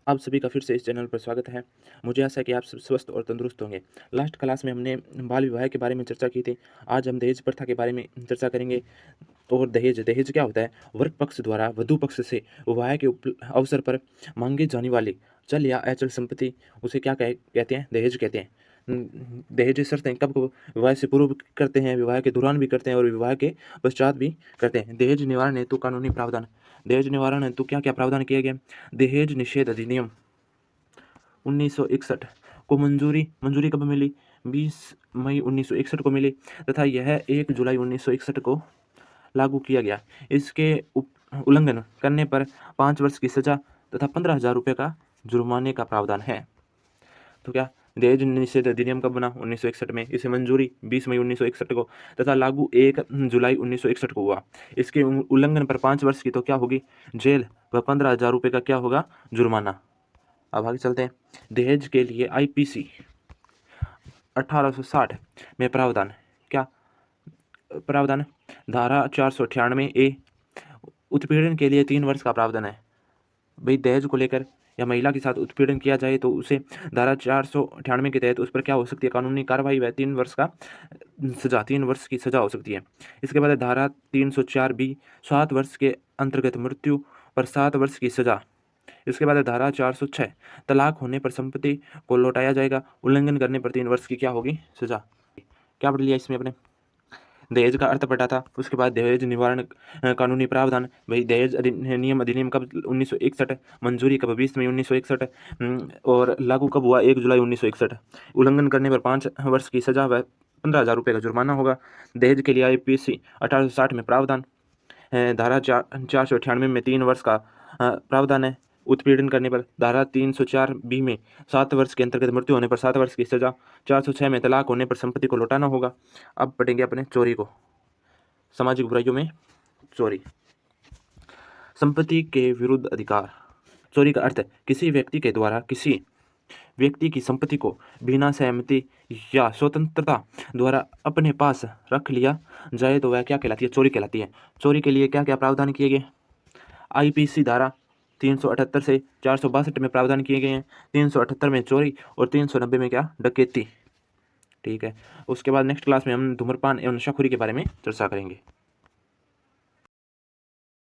आप सभी का फिर से इस चैनल पर स्वागत है। मुझे आशा है कि आप सब स्वस्थ और तंदुरुस्त होंगे। लास्ट क्लास में हमने बाल विवाह के बारे में चर्चा की थी। आज हम दहेज प्रथा के बारे में चर्चा करेंगे। और दहेज दहेज क्या होता है? वर्ग पक्ष द्वारा वधु पक्ष से विवाह के अवसर पर मांगी जाने वाली चल या अचल संपत्ति, उसे क्या कहते हैं? दहेज कहते हैं। दहेज शर्तें कब कब विवाह से पूर्व करते हैं, विवाह के दौरान भी करते हैं और विवाह के पश्चात भी करते हैं। दहेज निवारण हेतु कानूनी प्रावधान। दहेज निवारण हेतु क्या क्या प्रावधान किए गए? दहेज निषेध अधिनियम 1961 को मंजूरी कब मिली? 20 मई 1961 को मिली तथा यह 1 जुलाई 1961 को लागू किया गया। इसके उल्लंघन करने पर 5 वर्ष की सजा तथा 15,000 रुपये का जुर्माने का प्रावधान है। तो क्या दहेज निषेध अधिनियम कब बना? 1961 में। इसे मंजूरी 20 मई 1961 को तथा लागू 1 जुलाई 1961 को हुआ। इसके उल्लंघन पर 5 वर्ष की तो क्या होगी? जेल व 15,000 रुपये का क्या होगा? जुर्माना। अब आगे चलते हैं। दहेज के लिए आईपीसी 1860 में प्रावधान। क्या प्रावधान? धारा 498A उत्पीड़न के लिए 3 वर्ष का प्रावधान है। भाई दहेज को लेकर या महिला के साथ उत्पीड़न किया जाए तो उसे धारा 498 के तहत उस पर क्या हो सकती है? कानूनी कार्रवाई व 3 वर्ष का सजा 3 वर्ष की सजा हो सकती है। इसके बाद धारा 304B 7 वर्ष के अंतर्गत मृत्यु पर 7 वर्ष की सजा। इसके बाद धारा 406 तलाक होने पर संपत्ति को लौटाया जाएगा। उल्लंघन करने पर 3 वर्ष की क्या होगी? सजा। क्या पढ़ लिया इसमें अपने? दहेज का अर्थ पढ़ा था। उसके बाद दहेज निवारण कानूनी प्रावधान। भाई दहेज अधिनियम कब? 1961। मंजूरी कब? 20 मई 1961। और लागू कब हुआ? 1 जुलाई 1961। उल्लंघन करने पर 5 वर्ष की सजा व 15,000 रुपये का जुर्माना होगा। दहेज के लिए आईपीसी 1860 में प्रावधान है। धारा 498 में 3 वर्ष का प्रावधान है। उत्पीड़न करने पर धारा 304B में 7 वर्ष के अंतर्गत मृत्यु होने पर 7 वर्ष की सजा। 406 में तलाक होने पर संपत्ति को लौटाना होगा। अब पढ़ेंगे अपने चोरी को। सामाजिक बुराइयों में चोरी। संपत्ति के विरुद्ध अधिकार। चोरी का अर्थ किसी व्यक्ति के द्वारा किसी व्यक्ति की संपत्ति को बिना सहमति या स्वतंत्रता द्वारा अपने पास रख लिया जाए तो वह क्या कहलाती है? चोरी कहलाती है। चोरी के लिए क्या क्या प्रावधान किए गए? आईपीसी धारा 378 से 462 में प्रावधान किए गए हैं। 378 में चोरी और 390 में क्या? डकैती। ठीक है। उसके बाद नेक्स्ट क्लास में हम धूम्रपान एवं नशाखोरी के बारे में चर्चा करेंगे।